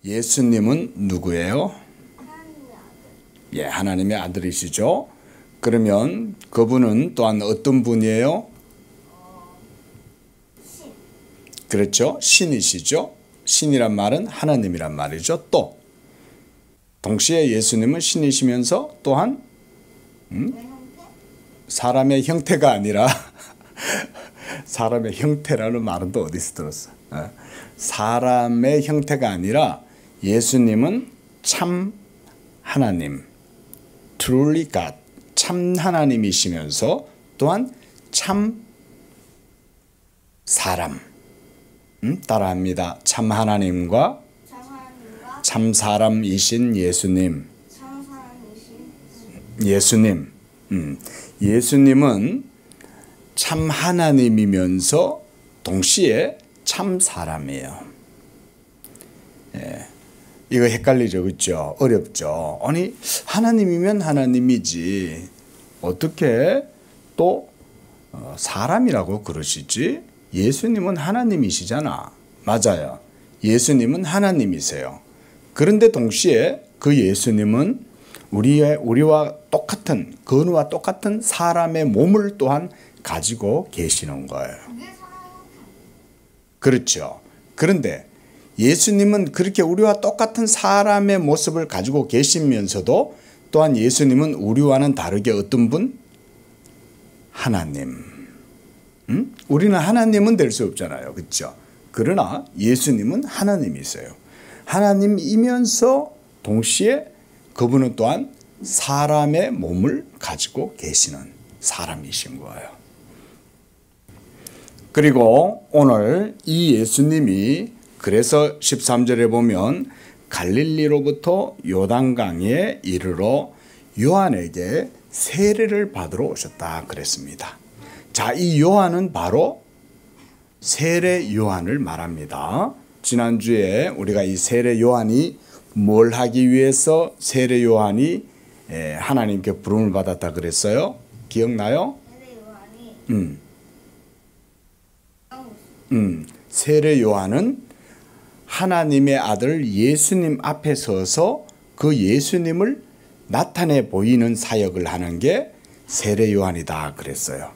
예수님은 누구예요? 예, 하나님의 아들이시죠. 그러면 그분은 또한 어떤 분이에요? 그렇죠. 신이시죠. 신이란 말은 하나님이란 말이죠. 또 동시에 예수님은 신이시면서 또한 사람의 형태가 아니라 사람의 형태라는 말은 또 어디서 들었어? 사람의 형태가 아니라 예수님은 참 하나님, truly God, 참 하나님이시면서 또한 참 사람, 따라합니다. 참 하나님과 참 사람이신 예수님. 예수님은 참 하나님이면서 동시에 참 사람이에요. 예. 이거 헷갈리죠, 그렇죠? 어렵죠. 아니 하나님이면 하나님이지 어떻게 또 사람이라고 그러시지? 예수님은 하나님이시잖아. 맞아요. 예수님은 하나님이세요. 그런데 동시에 그 예수님은 우리와 똑같은 건우와 똑같은 사람의 몸을 또한 가지고 계시는 거예요. 그렇죠. 그런데 예수님은 그렇게 우리와 똑같은 사람의 모습을 가지고 계시면서도 또한 예수님은 우리와는 다르게 어떤 분? 하나님. 우리는 하나님은 될 수 없잖아요. 그렇죠? 그러나 예수님은 하나님이세요. 하나님이면서 동시에 그분은 또한 사람의 몸을 가지고 계시는 사람이신 거예요. 그리고 오늘 이 예수님이 그래서 13절에 보면 갈릴리로부터 요단강에 이르러 요한에게 세례를 받으러 오셨다 그랬습니다. 자, 이 요한은 바로 세례 요한을 말합니다. 지난주에 우리가 이 세례 요한이 뭘 하기 위해서 세례 요한이 하나님께 부름을 받았다 그랬어요? 기억나요? 세례 요한은 하나님의 아들 예수님 앞에 서서 그 예수님을 나타내 보이는 사역을 하는 게 세례 요한이다 그랬어요.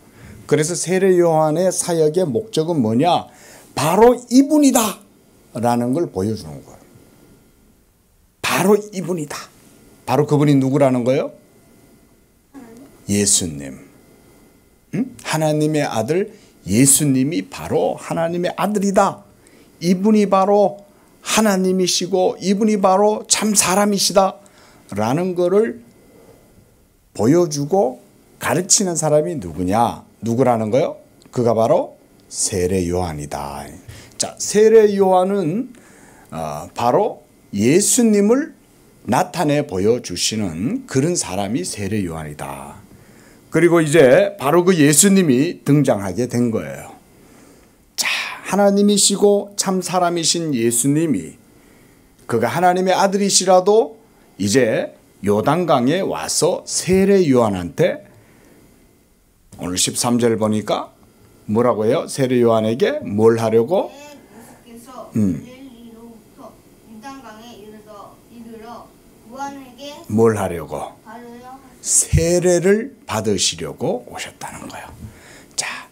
그래서 세례 요한의 사역의 목적은 뭐냐? 바로 이분이다 라는 걸 보여주는 거예요. 바로 이분이다. 바로 그분이 누구라는 거예요? 예수님. 하나님의 아들 예수님이 바로 하나님의 아들이다. 이분이 바로 하나님이시고 이분이 바로 참 사람이시다 라는 것을 보여주고 가르치는 사람이 누구라는 거요? 그가 바로 세례 요한이다. 자, 세례 요한은 바로 예수님을 나타내 보여주시는 그런 사람이 세례 요한이다. 그리고 이제 바로 그 예수님이 등장하게 된 거예요. 자, 하나님이시고 참 사람이신 예수님이 그가 하나님의 아들이시라도 이제 요단강에 와서 세례 요한한테 오늘 13절 보니까 뭐라고 해요? 세례 요한에게 뭘 하려고? 뭘 하려고? 세례를 받으시려고 오셨다는 거예요. 자,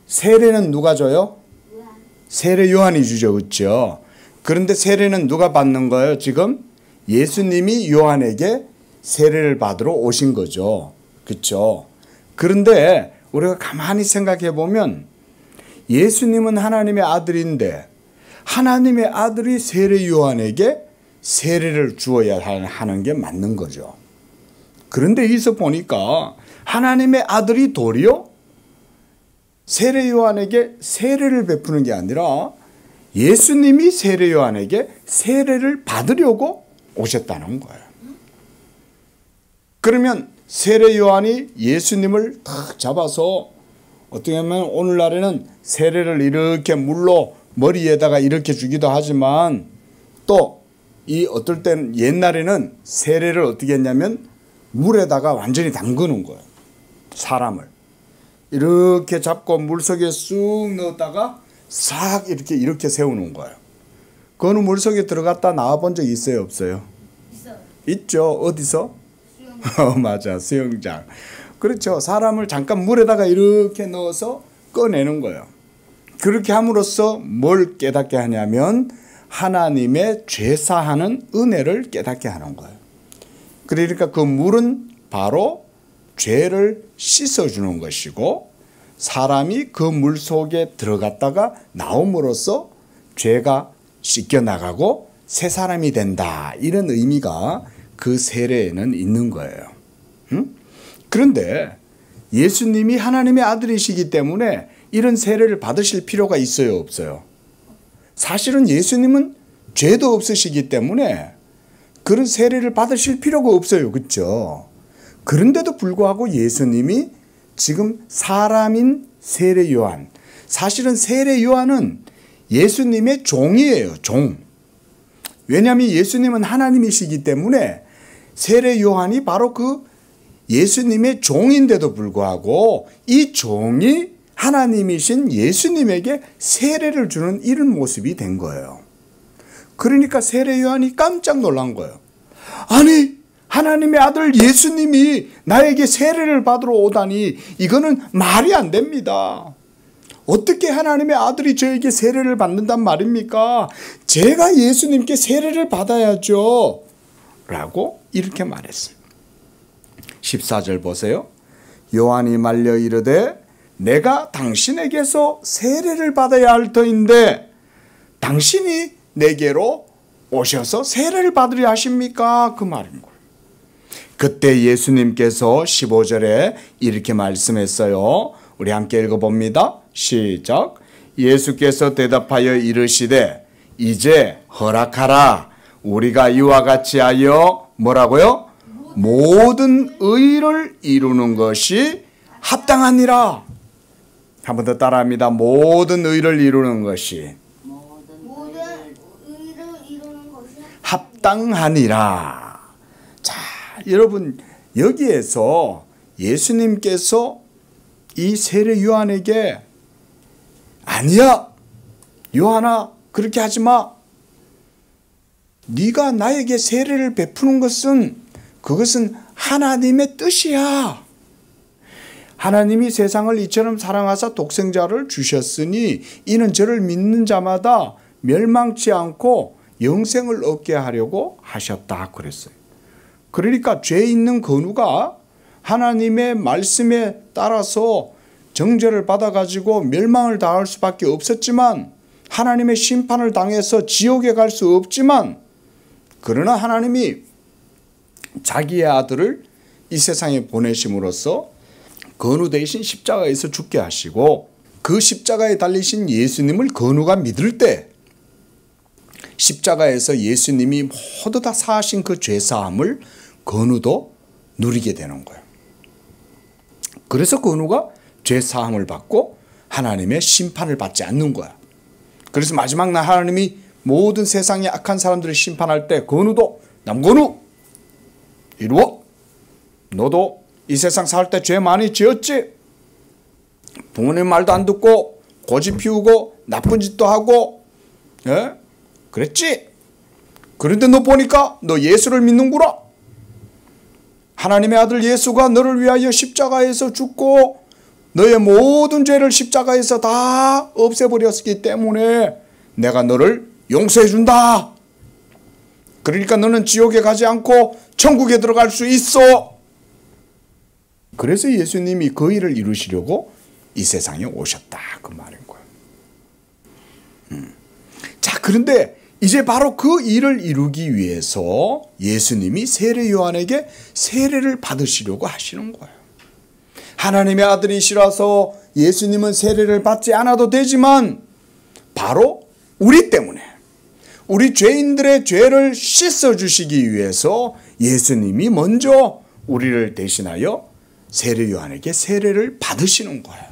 세례는 누가 줘요? 세례 요한이 주죠. 그렇죠? 그런데 세례는 누가 받는 거예요? 지금 예수님이 요한에게 세례를 받으러 오신 거죠. 그렇죠? 그런데 우리가 가만히 생각해 보면 예수님은 하나님의 아들인데 하나님의 아들이 세례 요한에게 세례를 주어야 하는 게 맞는 거죠. 그런데 여기서 보니까 하나님의 아들이 도리어 세례 요한에게 세례를 베푸는 게 아니라 예수님이 세례 요한에게 세례를 받으려고 오셨다는 거예요. 그러면 세례 요한이 예수님을 탁 잡아서 어떻게 하면 오늘날에는 세례를 이렇게 물로 머리에다가 이렇게 주기도 하지만 또 이 어떨 때는 옛날에는 세례를 어떻게 했냐면 물에다가 완전히 담그는 거예요. 사람을 이렇게 잡고 물속에 쑥 넣었다가 싹 이렇게 세우는 거예요. 건우 물속에 들어갔다 나와 본 적 있어요, 없어요? 있어요. 있죠. 어디서? 수영. 맞아, 수영장. 그렇죠. 사람을 잠깐 물에다가 이렇게 넣어서 꺼내는 거예요. 그렇게 함으로써 뭘 깨닫게 하냐면 하나님의 죄사하는 은혜를 깨닫게 하는 거예요. 그러니까 그 물은 바로 죄를 씻어주는 것이고, 사람이 그 물 속에 들어갔다가 나옴으로써 죄가 씻겨나가고 새 사람이 된다, 이런 의미가 그 세례에는 있는 거예요. 그런데 예수님이 하나님의 아들이시기 때문에 이런 세례를 받으실 필요가 있어요, 없어요? 사실은 예수님은 죄도 없으시기 때문에 그런 세례를 받으실 필요가 없어요, 그렇죠? 그런데도 불구하고 예수님이 지금 사람인 세례 요한, 사실은 세례 요한은 예수님의 종이에요, 종. 왜냐하면 예수님은 하나님이시기 때문에 세례 요한이 바로 그 예수님의 종인데도 불구하고 이 종이 하나님이신 예수님에게 세례를 주는 이런 모습이 된 거예요. 그러니까 세례 요한이 깜짝 놀란 거예요. 아니, 하나님의 아들 예수님이 나에게 세례를 받으러 오다니 이거는 말이 안 됩니다. 어떻게 하나님의 아들이 저에게 세례를 받는단 말입니까? 제가 예수님께 세례를 받아야죠. 라고 이렇게 말했어요. 14절 보세요. 요한이 말려 이르되 내가 당신에게서 세례를 받아야 할 터인데 당신이 내게로 오셔서 세례를 받으려 하십니까? 그 말인 거예요. 그때 예수님께서 15절에 이렇게 말씀했어요. 우리 함께 읽어봅니다. 시작. 예수께서 대답하여 이르시되 이제 허락하라. 우리가 이와 같이 하여 뭐라고요? 모든 의를 이루는 것이 합당하니라. 한 번 더 따라합니다. 모든 의를 이루는 것이 모든 의를 이루는 것이 합당하니라. 자, 여러분, 여기에서 예수님께서 이 세례 요한에게 아니야, 요한아, 그렇게 하지 마. 네가 나에게 세례를 베푸는 것은 그것은 하나님의 뜻이야. 하나님이 세상을 이처럼 사랑하사 독생자를 주셨으니 이는 저를 믿는 자마다 멸망치 않고 영생을 얻게 하려고 하셨다 그랬어요. 그러니까 죄 있는 건우가 하나님의 말씀에 따라서 정죄를 받아가지고 멸망을 당할 수밖에 없었지만, 하나님의 심판을 당해서 지옥에 갈 수 없지만, 그러나 하나님이 자기의 아들을 이 세상에 보내심으로써 건우 대신 십자가에서 죽게 하시고, 그 십자가에 달리신 예수님을 건우가 믿을 때 십자가에서 예수님이 모두 다 사하신 그 죄사함을 건우도 누리게 되는 거예요. 그래서 건우가 죄사함을 받고 하나님의 심판을 받지 않는 거야. 그래서 마지막 날 하나님이 모든 세상의 악한 사람들을 심판할 때 건우도, 남건우 이루어, 너도 이 세상 살 때 죄 많이 지었지? 부모님 말도 안 듣고 고집 피우고 나쁜 짓도 하고, 예? 그랬지? 그런데 너 보니까 너 예수를 믿는구나. 하나님의 아들 예수가 너를 위하여 십자가에서 죽고 너의 모든 죄를 십자가에서 다 없애버렸기 때문에 내가 너를 용서해 준다. 그러니까 너는 지옥에 가지 않고 천국에 들어갈 수 있어. 그래서 예수님이 그 일을 이루시려고 이 세상에 오셨다, 그 말인 거예요. 자, 그런데 이제 바로 그 일을 이루기 위해서 예수님이 세례 요한에게 세례를 받으시려고 하시는 거예요. 하나님의 아들이시라서 예수님은 세례를 받지 않아도 되지만 바로 우리 때문에, 우리 죄인들의 죄를 씻어주시기 위해서 예수님이 먼저 우리를 대신하여 세례 요한에게 세례를 받으시는 거예요.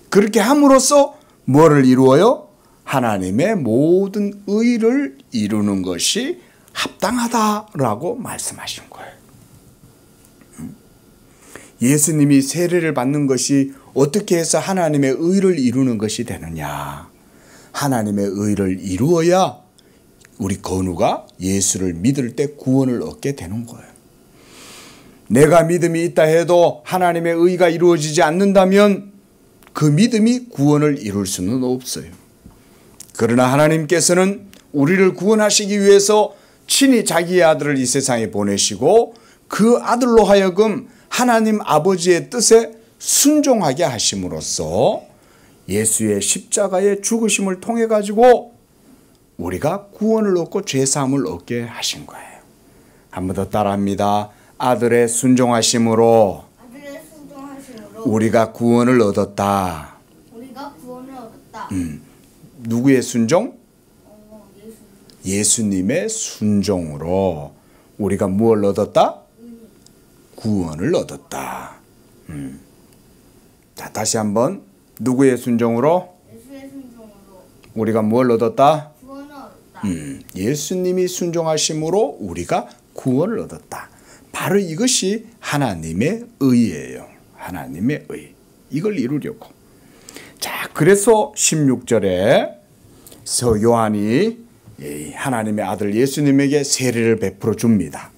그렇게 함으로써 뭐를 이루어요? 하나님의 모든 의를 이루는 것이 합당하다라고 말씀하신 거예요. 예수님이 세례를 받는 것이 어떻게 해서 하나님의 의를 이루는 것이 되느냐? 하나님의 의를 이루어야 우리 건우가 예수를 믿을 때 구원을 얻게 되는 거예요. 내가 믿음이 있다 해도 하나님의 의가 이루어지지 않는다면 그 믿음이 구원을 이룰 수는 없어요. 그러나 하나님께서는 우리를 구원하시기 위해서 친히 자기의 아들을 이 세상에 보내시고 그 아들로 하여금 하나님 아버지의 뜻에 순종하게 하심으로써 예수의 십자가의 죽으심을 통해 가지고 우리가 구원을 얻고 죄사함을 얻게 하신 거예요. 한 번 더 따라합니다. 아들의 순종하심으로 우리가 구원을 얻었다. 우리가 구원을 얻었다. 누구의 순종? 예수님의 순종으로 우리가 무엇을 얻었다? 구원을 얻었다. 자, 다시 한번 누구의 순종으로? 예수의 순종으로 우리가 무엇을 얻었다? 구원을 얻었다. 예수님이 순종하심으로 우리가 구원을 얻었다. 바로 이것이 하나님의 의예요. 하나님의 의. 이걸 이루려고. 자, 그래서 16절에 서 요한이 하나님의 아들 예수님에게 세례를 베풀어 줍니다.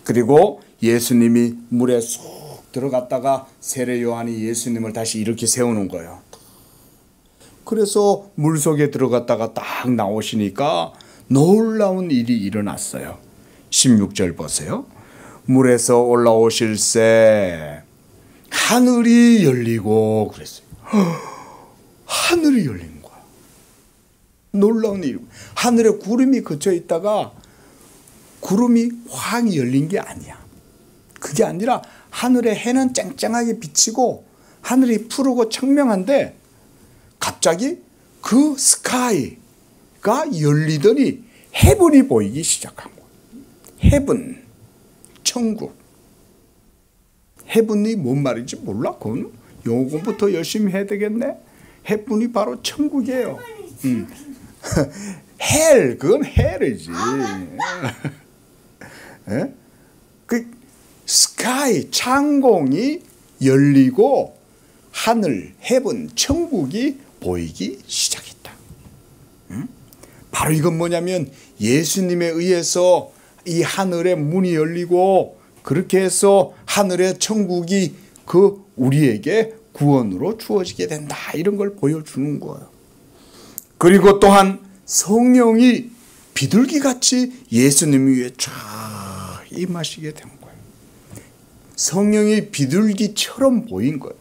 그리고 예수님이 물에 쏙 들어갔다가 세례 요한이 예수님을 다시 이렇게 세우는 거예요. 그래서 물속에 들어갔다가 딱 나오시니까 놀라운 일이 일어났어요. 16절 보세요. 물에서 올라오실새 하늘이 열리고 그랬어요. 하늘이 열린 거야. 놀라운 일. 하늘에 구름이 그쳐 있다가 구름이 확 열린 게 아니야. 그게 아니라 하늘에 해는 쨍쨍하게 비치고 하늘이 푸르고 청명한데 갑자기 그 스카이가 열리더니 헤븐이 보이기 시작한 거야. 헤븐, 천국. 헤븐이 뭔 말인지 몰라? 그건 영어 공부 더 열심히 해야 되겠네. 헤븐이 바로 천국이에요. 헬, 그건 헬이지. 그 스카이, 창공이 열리고 하늘, 헤븐, 천국이 보이기 시작했다. 바로 이건 뭐냐면 예수님에 의해서 이 하늘의 문이 열리고 그렇게 해서 하늘의 천국이 그 우리에게 구원으로 주어지게 된다. 이런 걸 보여주는 거예요. 그리고 또한 성령이 비둘기같이 예수님 위에 쫙 임하시게 된 거예요. 성령이 비둘기처럼 보인 거예요.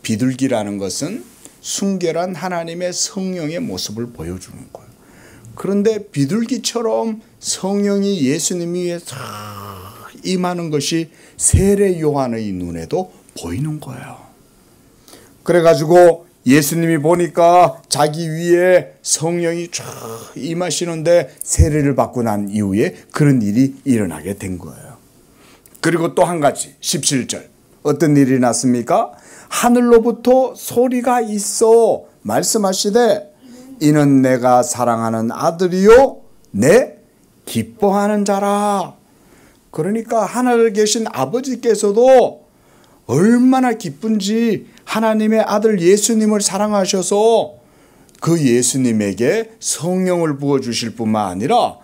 비둘기라는 것은 순결한 하나님의 성령의 모습을 보여주는 거예요. 그런데 비둘기처럼 성령이 예수님 위에 쫙 임하는 것이 세례 요한의 눈에도 보이는 거예요. 그래가지고 예수님이 보니까 자기 위에 성령이 쫙 임하시는데 세례를 받고 난 이후에 그런 일이 일어나게 된 거예요. 그리고 또 한 가지 17절 어떤 일이 났습니까? 하늘로부터 소리가 있어 말씀하시되 이는 내가 사랑하는 아들이요 내 기뻐하는 자라. 그러니까 하늘에 계신 아버지께서도 얼마나 기쁜지 하나님의 아들 예수님을 사랑하셔서 그 예수님에게 성령을 부어주실 뿐만 아니라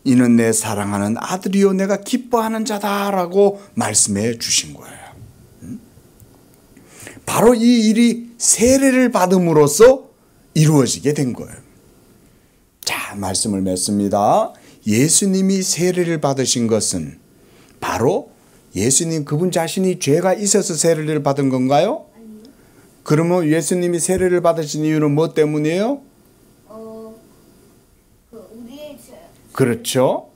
이는 내 사랑하는 아들이요 내가 기뻐하는 자다라고 말씀해 주신 거예요. 바로 이 일이 세례를 받음으로써 이루어지게 된 거예요. 자, 말씀을 맺습니다. 예수님이 세례를 받으신 것은 바로 예수님 그분 자신이 죄가 있어서 세례를 받은 건가요? 아니요. 그러면 예수님이 세례를 받으신 이유는 뭐 때문이에요? 우리의 죄. 그렇죠.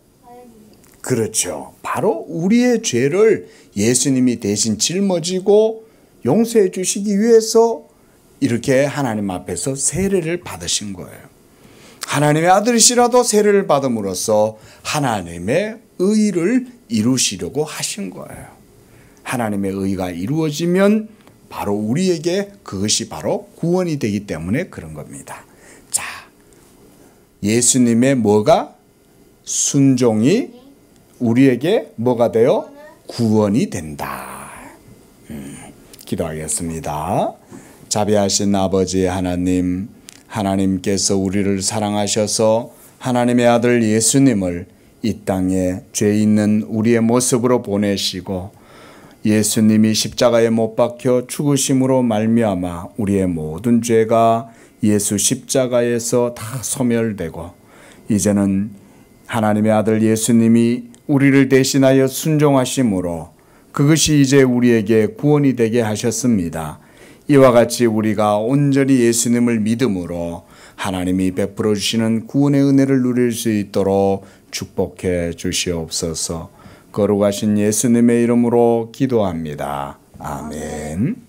그렇죠. 바로 우리의 죄를 예수님이 대신 짊어지고 용서해 주시기 위해서 이렇게 하나님 앞에서 세례를 받으신 거예요. 하나님의 아들이시라도 세례를 받음으로써 하나님의 의를 이루시려고 하신 거예요. 하나님의 의가 이루어지면 바로 우리에게 그것이 바로 구원이 되기 때문에 그런 겁니다. 자, 예수님의 뭐가? 순종이 우리에게 뭐가 돼요? 구원이 된다. 기도하겠습니다. 자비하신 아버지 하나님, 하나님께서 우리를 사랑하셔서 하나님의 아들 예수님을 이 땅에 죄 있는 우리의 모습으로 보내시고 예수님이 십자가에 못 박혀 죽으심으로 말미암아 우리의 모든 죄가 예수 십자가에서 다 소멸되고 이제는 하나님의 아들 예수님이 우리를 대신하여 순종하심으로 그것이 이제 우리에게 구원이 되게 하셨습니다. 이와 같이 우리가 온전히 예수님을 믿음으로 하나님이 베풀어 주시는 구원의 은혜를 누릴 수 있도록 축복해 주시옵소서. 거룩하신 예수님의 이름으로 기도합니다. 아멘.